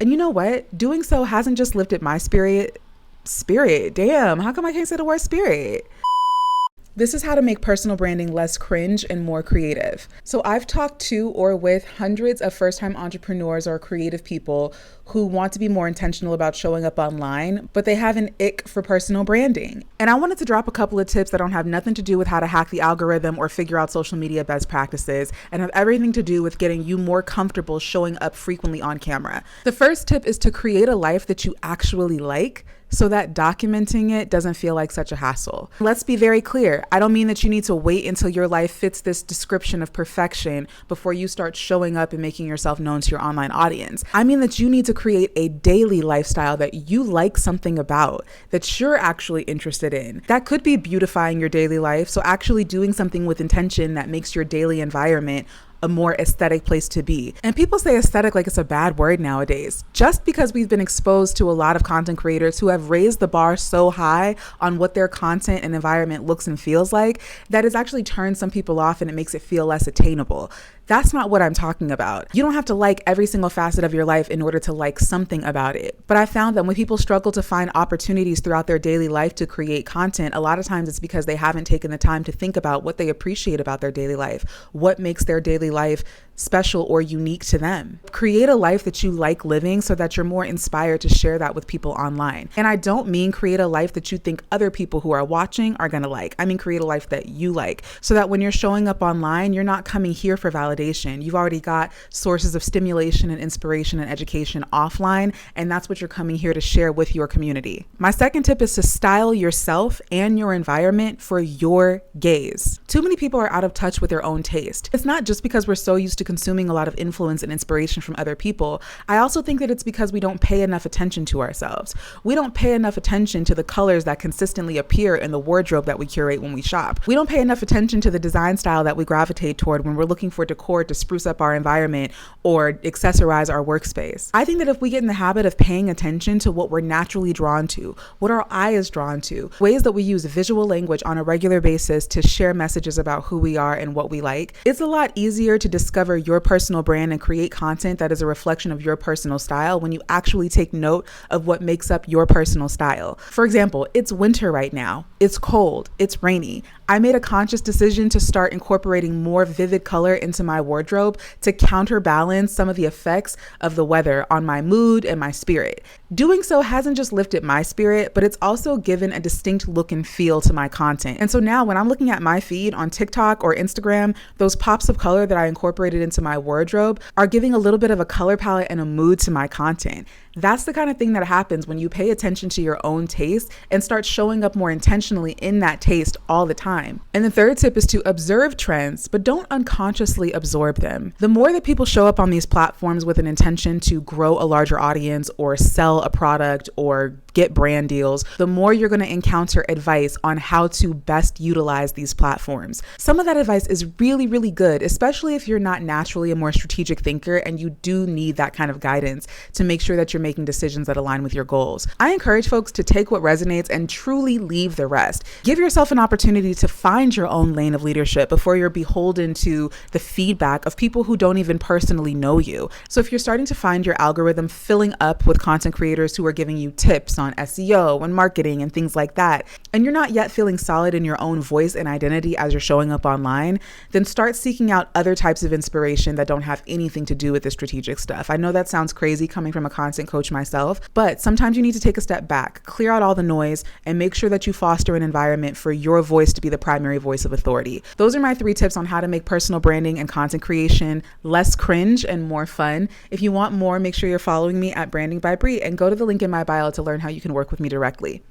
And you know what? Doing so hasn't just lifted my spirit. Damn, how come I can't say the word spirit? This is how to make personal branding less cringe and more creative. So I've talked to or with hundreds of first-time entrepreneurs or creative people who want to be more intentional about showing up online, but they have an ick for personal branding. And I wanted to drop a couple of tips that don't have nothing to do with how to hack the algorithm or figure out social media best practices and have everything to do with getting you more comfortable showing up frequently on camera. The first tip is to create a life that you actually like, so that documenting it doesn't feel like such a hassle. Let's be very clear. I don't mean that you need to wait until your life fits this description of perfection before you start showing up and making yourself known to your online audience. I mean that you need to create a daily lifestyle that you like something about, that you're actually interested in. That could be beautifying your daily life, so actually doing something with intention that makes your daily environment a more aesthetic place to be. And people say aesthetic like it's a bad word nowadays. Just because we've been exposed to a lot of content creators who have raised the bar so high on what their content and environment looks and feels like, that it's actually turned some people off and it makes it feel less attainable. That's not what I'm talking about. You don't have to like every single facet of your life in order to like something about it. But I found that when people struggle to find opportunities throughout their daily life to create content, a lot of times it's because they haven't taken the time to think about what they appreciate about their daily life, what makes their daily life special or unique to them. Create a life that you like living so that you're more inspired to share that with people online. And I don't mean create a life that you think other people who are watching are gonna like. I mean create a life that you like, so that when you're showing up online, you're not coming here for validation. You've already got sources of stimulation and inspiration and education offline, and that's what you're coming here to share with your community. My second tip is to style yourself and your environment for your gaze. Too many people are out of touch with their own taste. It's not just because we're so used to consuming a lot of influence and inspiration from other people. I also think that it's because we don't pay enough attention to ourselves. We don't pay enough attention to the colors that consistently appear in the wardrobe that we curate when we shop. We don't pay enough attention to the design style that we gravitate toward when we're looking for decor to spruce up our environment or accessorize our workspace. I think that if we get in the habit of paying attention to what we're naturally drawn to, what our eye is drawn to, ways that we use visual language on a regular basis to share messages about who we are and what we like, it's a lot easier to discover your personal brand and create content that is a reflection of your personal style when you actually take note of what makes up your personal style. For example, it's winter right now. It's cold. It's rainy. I made a conscious decision to start incorporating more vivid color into my wardrobe to counterbalance some of the effects of the weather on my mood and my spirit. Doing so hasn't just lifted my spirit, but it's also given a distinct look and feel to my content. And so now when I'm looking at my feed on TikTok or Instagram, those pops of color that I incorporated into my wardrobe are giving a little bit of a color palette and a mood to my content. That's the kind of thing that happens when you pay attention to your own taste and start showing up more intentionally in that taste all the time. And the third tip is to observe trends, but don't unconsciously absorb them. The more that people show up on these platforms with an intention to grow a larger audience or sell a product or get brand deals, the more you're going to encounter advice on how to best utilize these platforms. Some of that advice is really, really good, especially if you're not naturally a more strategic thinker and you do need that kind of guidance to make sure that you're making decisions that align with your goals. I encourage folks to take what resonates and truly leave the rest. Give yourself an opportunity to find your own lane of leadership before you're beholden to the feedback of people who don't even personally know you. So if you're starting to find your algorithm filling up with content creators who are giving you tips on SEO and marketing and things like that, and you're not yet feeling solid in your own voice and identity as you're showing up online, then start seeking out other types of inspiration that don't have anything to do with the strategic stuff. I know that sounds crazy coming from a content coach myself, but sometimes you need to take a step back, clear out all the noise, and make sure that you foster an environment for your voice to be the primary voice of authority. Those are my 3 tips on how to make personal branding and content creation less cringe and more fun. If you want more, make sure you're following me at Branding by Bri and go to the link in my bio to learn how you can work with me directly.